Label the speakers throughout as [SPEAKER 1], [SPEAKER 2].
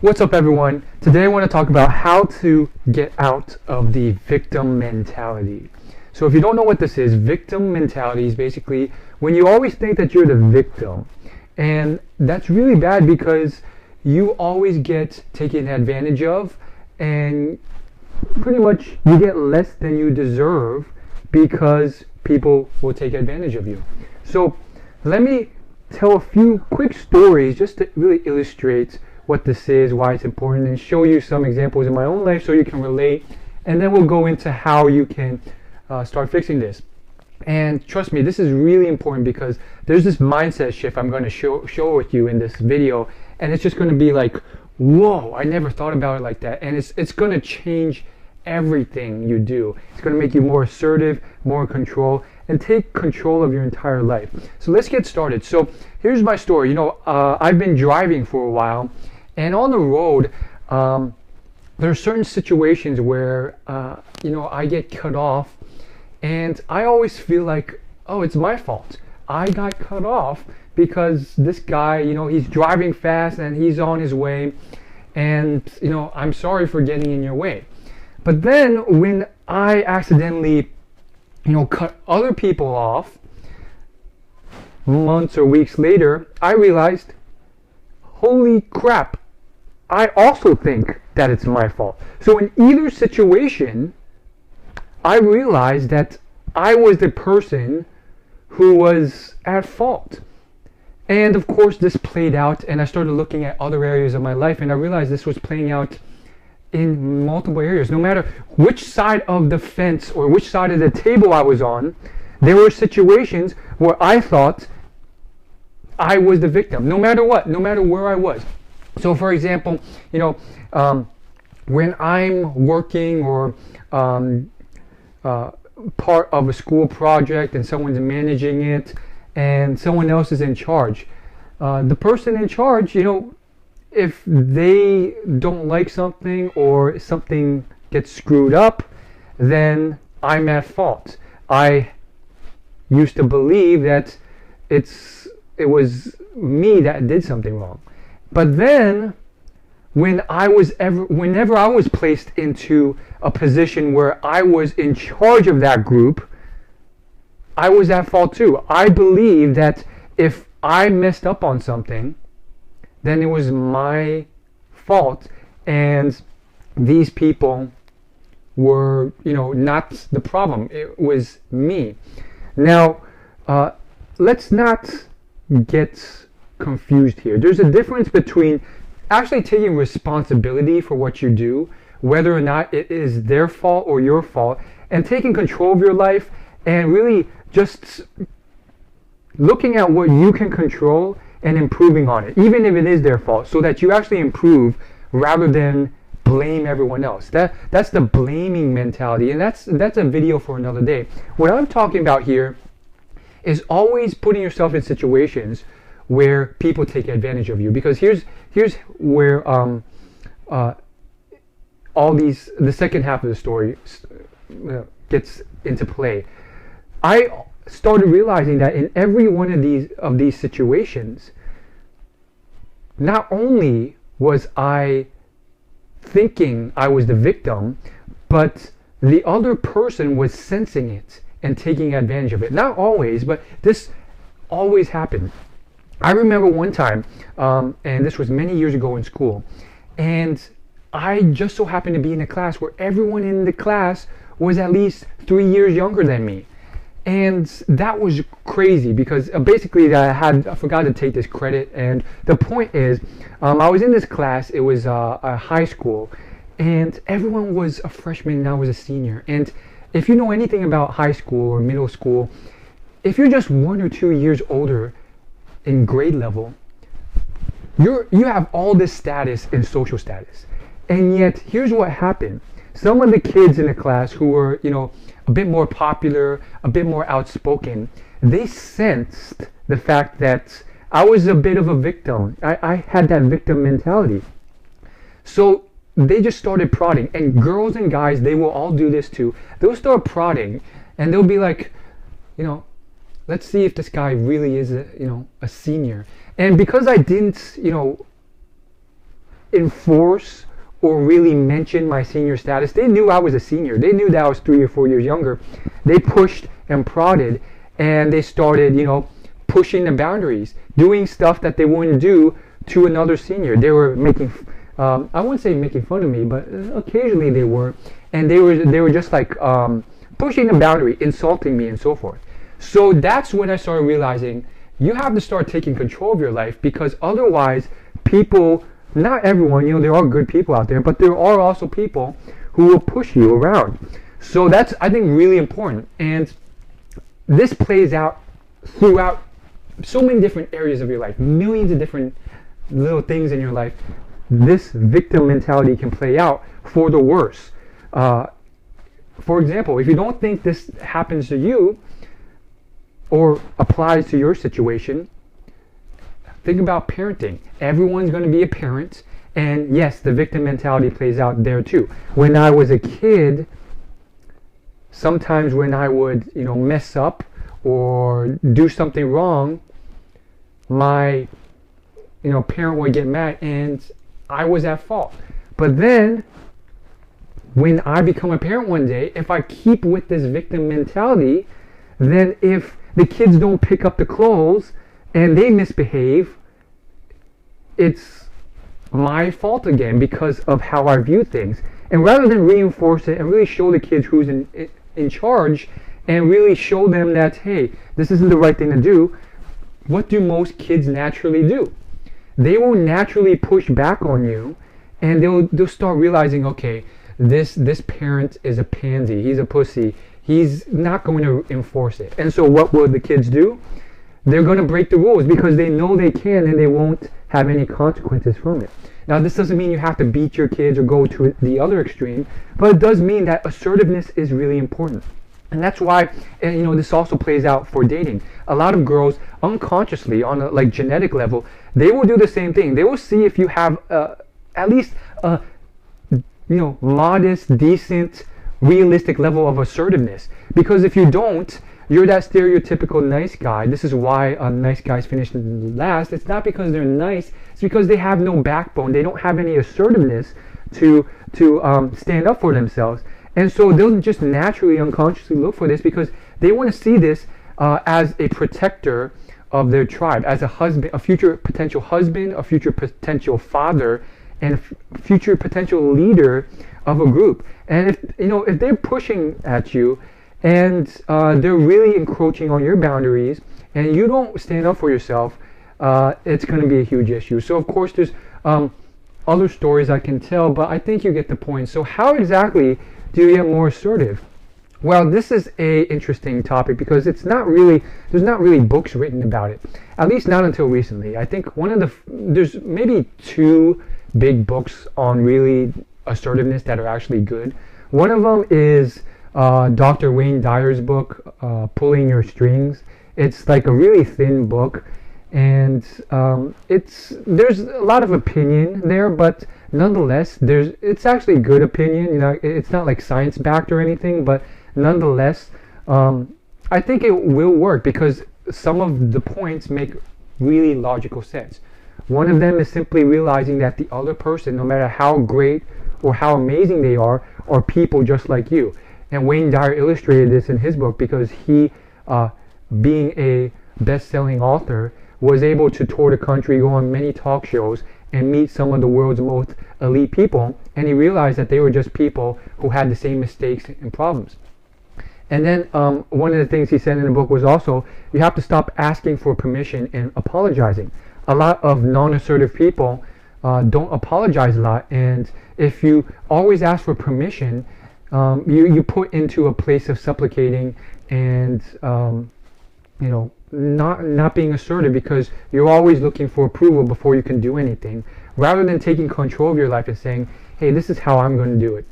[SPEAKER 1] What's up, everyone? Today I want to talk about how to get out of the victim mentality. So if you don't know what this is, victim mentality is basically when you always think that you're the victim. And that's really bad because you always get taken advantage of, and pretty much you get less than you deserve because people will take advantage of you. So let me tell a few quick stories just to really illustrate what this is, why it's important, and show you some examples in my own life so you can relate, and then we'll go into how you can start fixing this. And trust me, this is really important because there's this mindset shift I'm going to show with you in this video, and it's just going to be like, whoa, I never thought about it like that, and it's going to change everything you do. It's going to make you more assertive, more in control, and take control of your entire life. So let's get started. So here's my story. I've been driving for a while, and on the road, there are certain situations where, I get cut off, and I always feel like, oh, it's my fault. I got cut off because this guy, he's driving fast and he's on his way, and, I'm sorry for getting in your way. But then when I accidentally, cut other people off, months or weeks later, I realized, holy crap, I also think that it's my fault. So in either situation, I realized that I was the person who was at fault. And of course this played out, and I started looking at other areas of my life, and I realized this was playing out in multiple areas. No matter which side of the fence or which side of the table I was on, there were situations where I thought I was the victim, no matter what, no matter where I was. So for example, when I'm working or part of a school project and someone's managing it and someone else is in charge, the person in charge, if they don't like something or something gets screwed up, then I'm at fault. I used to believe that it was me that did something wrong. But then whenever I was placed into a position where I was in charge of that group, I was at fault too. I believed that if I messed up on something, then it was my fault, and these people were, not the problem. It was me. Now, let's not get confused here. There's a difference between actually taking responsibility for what you do, whether or not it is their fault or your fault, and taking control of your life and really just looking at what you can control and improving on it, even if it is their fault, so that you actually improve rather than blame everyone else. That's the blaming mentality, and that's a video for another day. What I'm talking about here is always putting yourself in situations where people take advantage of you, because here's where the second half of the story gets into play. I started realizing that in every one of these situations, not only was I thinking I was the victim, but the other person was sensing it and taking advantage of it. Not always, but this always happened. I remember one time, and this was many years ago in school, and I just so happened to be in a class where everyone in the class was at least 3 years younger than me. And that was crazy because basically I forgot to take this credit, and the point is, I was in this class. It was a high school, and everyone was a freshman and I was a senior. And if you know anything about high school or middle school, if you're just 1 or 2 years older in grade level, you have all this status and social status. And yet here's what happened. Some of the kids in the class who were, a bit more popular, a bit more outspoken, they sensed the fact that I was a bit of a victim. I had that victim mentality. So they just started prodding. And girls and guys, they will all do this too. They'll start prodding, and they'll be like, let's see if this guy really is a senior. And because I didn't, enforce or really mention my senior status. They knew I was a senior. They knew that I was 3 or 4 years younger. They pushed and prodded, and they started, pushing the boundaries, doing stuff that they wouldn't do to another senior. They were making, I wouldn't say making fun of me, but occasionally they were, and they were just like pushing the boundary, insulting me, and so forth. So that's when I started realizing you have to start taking control of your life, because otherwise people, not everyone, there are good people out there, but there are also people who will push you around. So that's, I think, really important. And this plays out throughout so many different areas of your life, millions of different little things in your life. This victim mentality can play out for the worse. For example, if you don't think this happens to you or applies to your situation, think about parenting. Everyone's going to be a parent, and yes, the victim mentality plays out there too. When I was a kid, sometimes when I would, mess up or do something wrong, my, parent would get mad and I was at fault. But then, when I become a parent one day, if I keep with this victim mentality, then if the kids don't pick up the clothes and they misbehave, it's my fault again because of how I view things. And rather than reinforce it and really show the kids who's in charge and really show them that, hey, this isn't the right thing to do, what do most kids naturally do? They will naturally push back on you, and they'll start realizing, okay, this parent is a pansy, he's a pussy, he's not going to enforce it. And so what will the kids do? They're going to break the rules because they know they can, and they won't have any consequences from it. Now, this doesn't mean you have to beat your kids or go to the other extreme, but it does mean that assertiveness is really important. And that's why, this also plays out for dating. A lot of girls, unconsciously, on a genetic level, they will do the same thing. They will see if you have at least a modest, decent, realistic level of assertiveness. Because if you don't, you're that stereotypical nice guy. This is why nice guys finish last. It's not because they're nice. It's because they have no backbone. They don't have any assertiveness to stand up for themselves. And so they'll just naturally, unconsciously look for this because they want to see this as a protector of their tribe, as a husband, a future potential husband, a future potential father, and a future potential leader of a group. And if they're pushing at you and they're really encroaching on your boundaries and you don't stand up for yourself, it's going to be a huge issue. So of course there's other stories I can tell, but I think you get the point. So how exactly do you get more assertive? Well, this is a interesting topic because there's not really books written about it, at least not until recently. I think there's maybe 2 big books on really assertiveness that are actually good. One of them is Dr. Wayne Dyer's book, Pulling Your Strings. It's like a really thin book, and there's a lot of opinion there, but nonetheless, it's actually good opinion. It's not like science backed or anything, but nonetheless, I think it will work because some of the points make really logical sense. One of them is simply realizing that the other person, no matter how great or how amazing they are people just like you. And Wayne Dyer illustrated this in his book because he, being a best-selling author, was able to tour the country, go on many talk shows, and meet some of the world's most elite people, and he realized that they were just people who had the same mistakes and problems. And then one of the things he said in the book was also, you have to stop asking for permission and apologizing. A lot of non-assertive people don't apologize a lot, and if you always ask for permission, you put into a place of supplicating and not being assertive because you're always looking for approval before you can do anything, rather than taking control of your life and saying, hey, this is how I'm going to do it.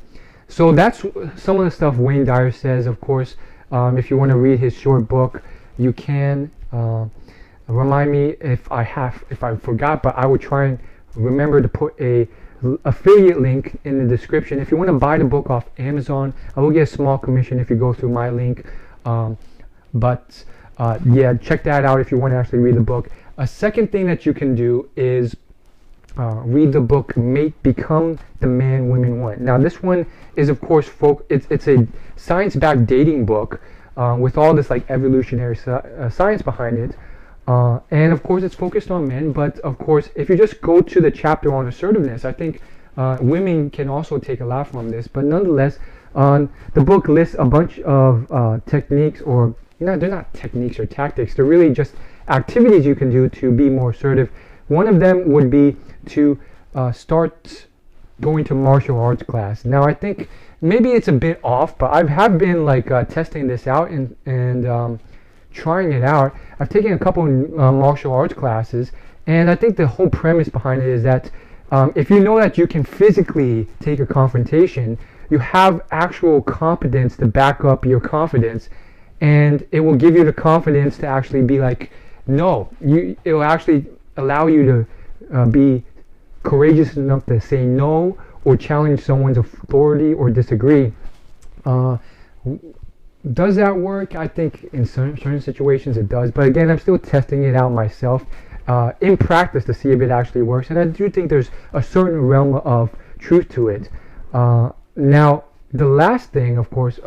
[SPEAKER 1] So that's some of the stuff Wayne Dyer says. Of course, if you want to read his short book, you can. Remind me if I forgot, but I will try and remember to put a affiliate link in the description. If you want to buy the book off Amazon, I will get a small commission if you go through my link. Yeah, check that out if you want to actually read the book. A second thing that you can do is read the book Mate Become the Man Women Want. Now this one is of course it's a science-backed dating book with all this like evolutionary science behind it, and of course it's focused on men, but of course if you just go to the chapter on assertiveness, I think women can also take a lot from this. But nonetheless, the book lists a bunch of techniques, or they're not techniques or tactics, they're really just activities you can do to be more assertive. One of them would be to start going to martial arts class. Now I think maybe it's a bit off, but I have been like testing this out and trying it out. I've taken a couple martial arts classes, and I think the whole premise behind it is that if you know that you can physically take a confrontation, you have actual competence to back up your confidence, and it will give you the confidence to actually be like, no, it will actually allow you to be courageous enough to say no or challenge someone's authority or disagree. Does that work? I think in certain situations it does, but again, I'm still testing it out myself in practice to see if it actually works, and I do think there's a certain realm of truth to it. Now, the last thing, of course,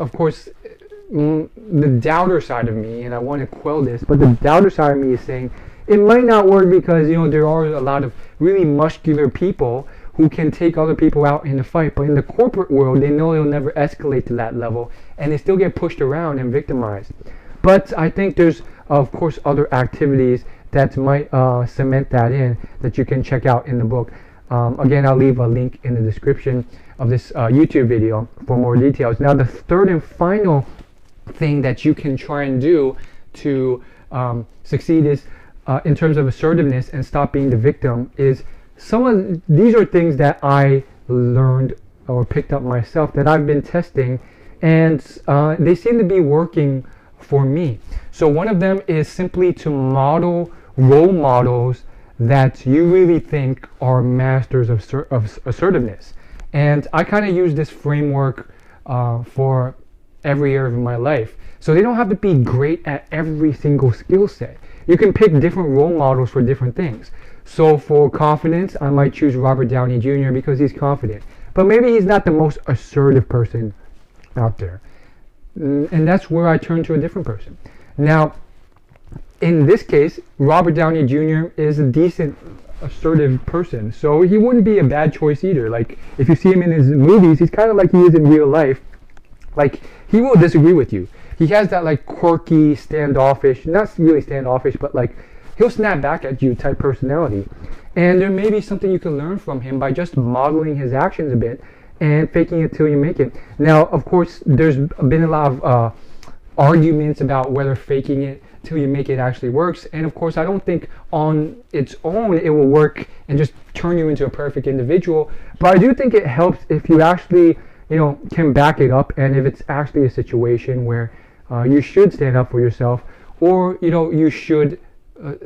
[SPEAKER 1] the doubter side of me, and I want to quell this, but the doubter side of me is saying it might not work because there are a lot of really muscular people who can take other people out in a fight, but in the corporate world they know they'll never escalate to that level, and they still get pushed around and victimized. But I think there's of course other activities that might cement that in, that you can check out in the book. Again, I'll leave a link in the description of this YouTube video for more details. Now the third and final thing that you can try and do to succeed is in terms of assertiveness and stop being the victim, is these are things that I learned or picked up myself that I've been testing, and they seem to be working for me. So one of them is simply to model role models that you really think are masters of assertiveness. And I kind of use this framework for every area of my life. So they don't have to be great at every single skill set. You can pick different role models for different things. So for confidence, I might choose Robert Downey Jr. because he's confident. But maybe he's not the most assertive person out there. And that's where I turn to a different person. Now, in this case, Robert Downey Jr. is a decent, assertive person. So he wouldn't be a bad choice either. Like, if you see him in his movies, he's kind of like he is in real life. Like, he will disagree with you. He has that like quirky, standoffish, not really standoffish, but like he'll snap back at you type personality. And there may be something you can learn from him by just modeling his actions a bit and faking it till you make it. Now, of course, there's been a lot of arguments about whether faking it till you make it actually works. And of course, I don't think on its own it will work and just turn you into a perfect individual. But I do think it helps if you actually, can back it up, and if it's actually a situation where you should stand up for yourself, or you should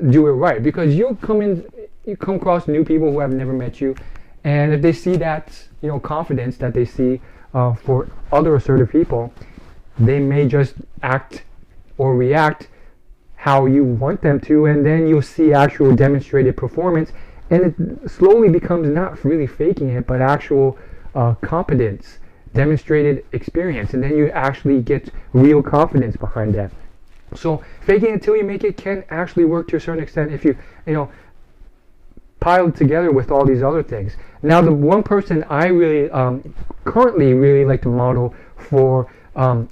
[SPEAKER 1] do it right, because you come across new people who have never met you, and if they see that confidence that they see for other assertive people, they may just act or react how you want them to, and then you'll see actual demonstrated performance, and it slowly becomes not really faking it, but actual competence, demonstrated experience, and then you actually get real confidence behind that. So faking it till you make it can actually work to a certain extent if you pile it together with all these other things. Now, the one person I really currently really like to model for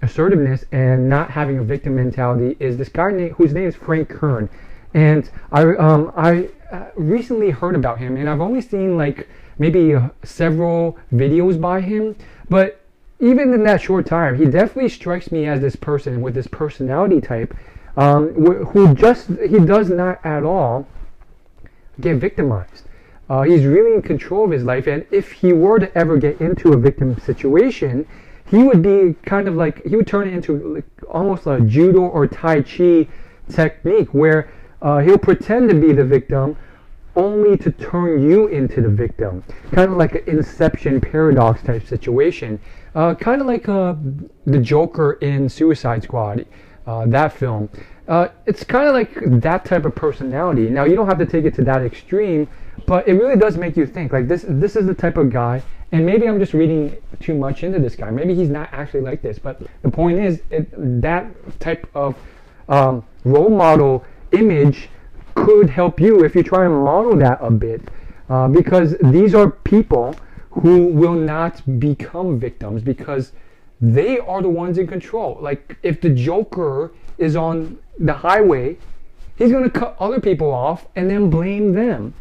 [SPEAKER 1] assertiveness and not having a victim mentality is this guy whose name is Frank Kern. And I recently heard about him, and I've only seen like maybe several videos by him, but even in that short time, he definitely strikes me as this person with this personality type who he does not at all get victimized. He's really in control of his life, and if he were to ever get into a victim situation, he would be kind of like, he would turn it into like almost a judo or tai chi technique where he'll pretend to be the victim only to turn you into the victim. Kind of like an Inception paradox type situation. Kind of like the Joker in Suicide Squad, that film. It's kind of like that type of personality. Now, you don't have to take it to that extreme, But it really does make you think. Like this is the type of guy, and maybe I'm just reading too much into this guy. Maybe he's not actually like this. But the point is, that type of role model image could help you if you try and model that a bit, because these are people who will not become victims because they are the ones in control. Like if the Joker is on the highway, he's going to cut other people off and then blame them.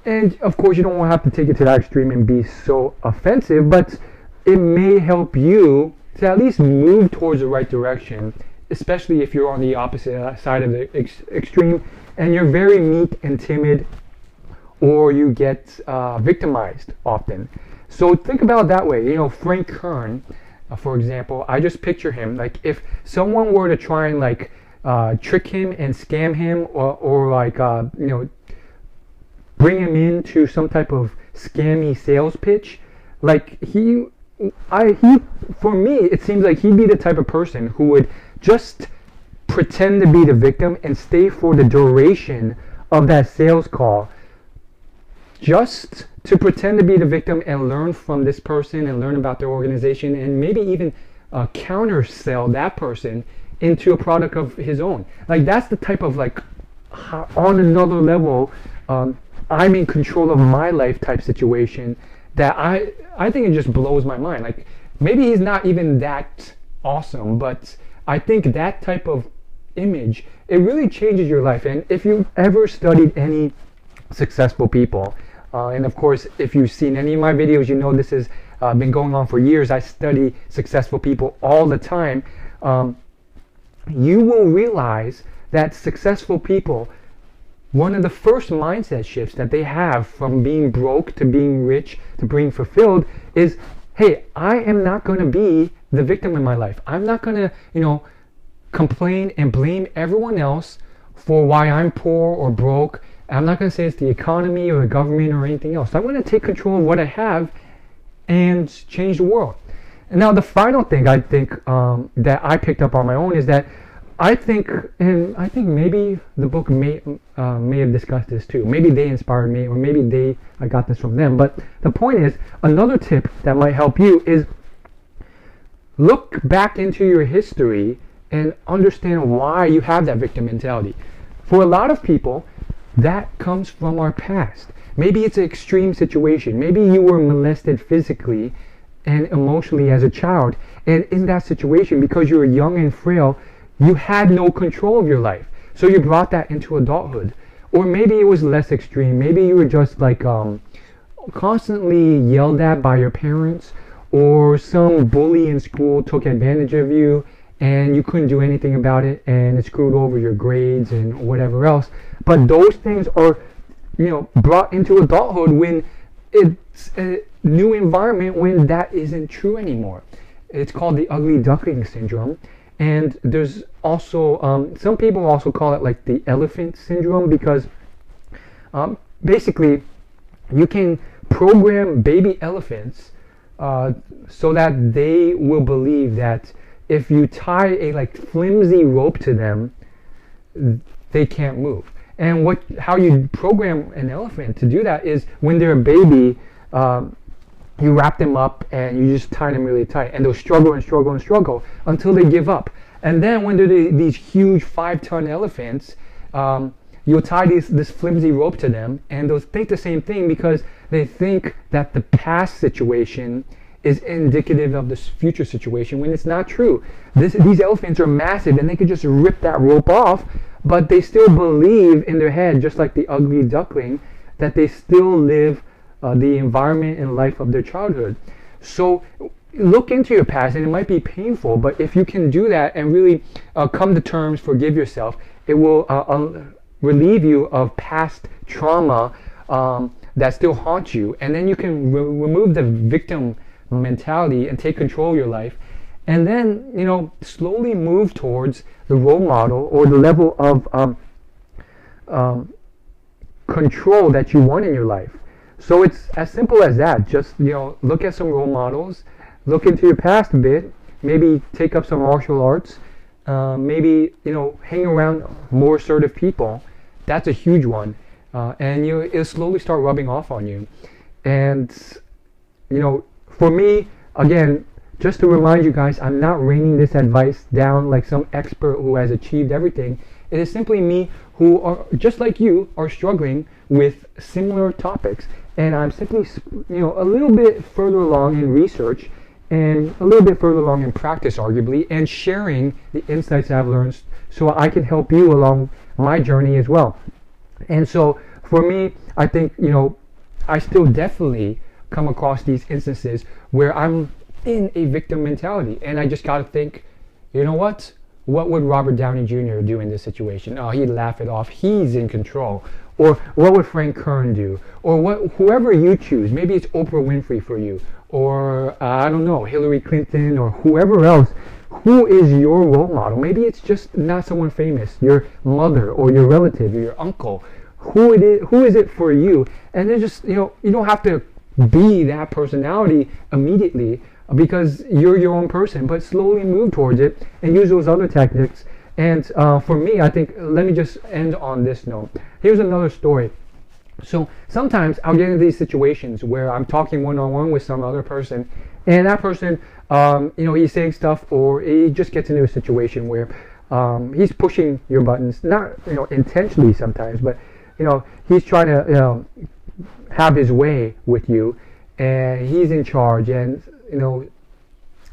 [SPEAKER 1] And of course, you don't want to have to take it to that extreme and be so offensive, but it may help you to at least move towards the right direction, especially if you're on the opposite side of the extreme and you're very meek and timid, or you get victimized often. So think about it that way. You know, Frank Kern, for example, I just picture him, like if someone were to try and like trick him and scam him, or like you know, bring him into some type of scammy sales pitch, like he for me, it seems like he'd be the type of person who would just pretend to be the victim and stay for the duration of that sales call, just to pretend to be the victim and learn from this person and learn about their organization, and maybe even counter sell that person into a product of his own. Like that's the type of like on another level, I'm in control of my life type situation that I think it just blows my mind. Like maybe he's not even that awesome, but I think that type of image, it really changes your life. And if you've ever studied any successful people, and of course if you've seen any of my videos, you know this has been going on for years. I study successful people all the time. You will realize that successful people, one of the first mindset shifts that they have from being broke to being rich to being fulfilled is, hey, I am not going to be the victim in my life. I'm not going to, you know, complain and blame everyone else for why I'm poor or broke. I'm not going to say it's the economy or the government or anything else. I'm going to take control of what I have and change the world. And now the final thing I think that I picked up on my own is that I think maybe the book may have discussed this too. Maybe they inspired me, or maybe I got this from them. But the point is, another tip that might help you is look back into your history and understand why you have that victim mentality. For a lot of people, that comes from our past. Maybe it's an extreme situation. Maybe you were molested physically and emotionally as a child, and in that situation, because you were young and frail, you had no control of your life. So you brought that into adulthood. Or maybe it was less extreme. Maybe you were just like constantly yelled at by your parents, or some bully in school took advantage of you and you couldn't do anything about it, and it screwed over your grades and whatever else. But those things are, you know, brought into adulthood when it's a new environment, when that isn't true anymore. It's called the ugly duckling syndrome. And there's also, some people also call it like the elephant syndrome, because basically you can program baby elephants so that they will believe that if you tie a like flimsy rope to them, they can't move. And how you program an elephant to do that is when they're a baby, you wrap them up and you just tie them really tight, and they'll struggle and struggle and struggle until they give up. And then when they're these huge 5-ton elephants, you'll tie this flimsy rope to them, and they'll think the same thing because they think that the past situation is indicative of this future situation, when it's not true. These elephants are massive and they could just rip that rope off, but they still believe in their head, just like the ugly duckling, that they still live the environment and life of their childhood. So look into your past, and it might be painful, but if you can do that and really come to terms, forgive yourself, it will relieve you of past trauma that still haunts you, and then you can remove the victim mentality and take control of your life, and then, you know, slowly move towards the role model or the level of control that you want in your life. So it's as simple as that. Just, you know, look at some role models, look into your past a bit, maybe take up some martial arts, maybe, you know, hang around more assertive people. That's a huge one. and it'll slowly start rubbing off on you. And for me, again, just to remind you guys, I'm not raining this advice down like some expert who has achieved everything. It is simply me who are, just like you, are struggling with similar topics. And I'm simply, a little bit further along in research and a little bit further along in practice, arguably, and sharing the insights I've learned so I can help you along my journey as well. And so for me, I think, I still definitely come across these instances where I'm in a victim mentality, and I just got to think, what would Robert Downey Jr. do in this situation? Oh, he'd laugh it off. He's in control. Or what would Frank Kern do? Or whoever you choose. Maybe it's Oprah Winfrey for you, or I don't know, Hillary Clinton, or whoever else. Who is your role model? Maybe it's just not someone famous, your mother or your relative or your uncle. Who is it for you? And then just, you don't have to be that personality immediately, because you're your own person, but slowly move towards it and use those other tactics. And for me, I think, let me just end on this note. Here's another story. So sometimes I'll get into these situations where I'm talking one-on-one with some other person, and that person, he's saying stuff, or he just gets into a situation where he's pushing your buttons, not intentionally sometimes, but he's trying to have his way with you, and he's in charge. And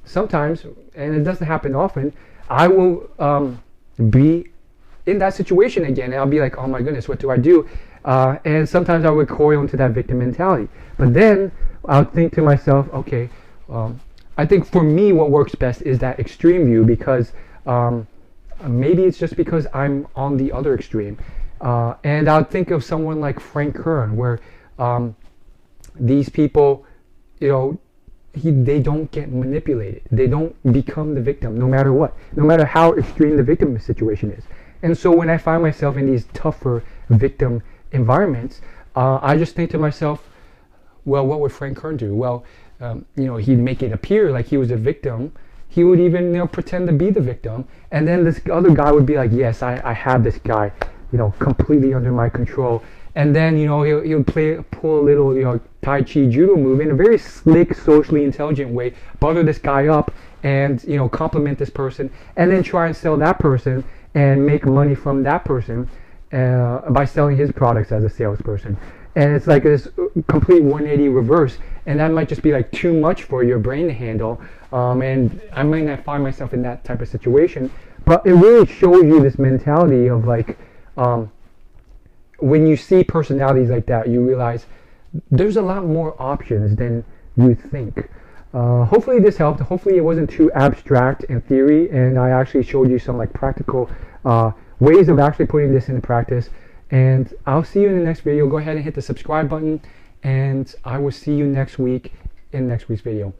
[SPEAKER 1] sometimes, and it doesn't happen often, I will be in that situation again, and I'll be like, oh my goodness, what do I do? And sometimes I would recoil into that victim mentality. But then I'll think to myself, okay, I think for me what works best is that extreme view, because maybe it's just because I'm on the other extreme. And I'll think of someone like Frank Kern, where these people, they don't get manipulated. They don't become the victim, no matter what, no matter how extreme the victim situation is. And so when I find myself in these tougher victim environments, I just think to myself, well, what would Frank Kern do? Well, he'd make it appear like he was a victim. He would even pretend to be the victim, and then this other guy would be like, yes, I have this guy, completely under my control. And then he'll pull a little Tai Chi judo move in a very slick, socially intelligent way, butter this guy up, and compliment this person, and then try and sell that person and make money from that person by selling his products as a salesperson. And it's like this complete 180 reverse, and that might just be like too much for your brain to handle. And I might not find myself in that type of situation, but it really shows you this mentality of like, when you see personalities like that, you realize there's a lot more options than you think. Hopefully this helped. Hopefully it wasn't too abstract in theory, and I actually showed you some like practical ways of actually putting this into practice. And I'll see you in the next video. Go ahead and hit the subscribe button, and I will see you next week in next week's video.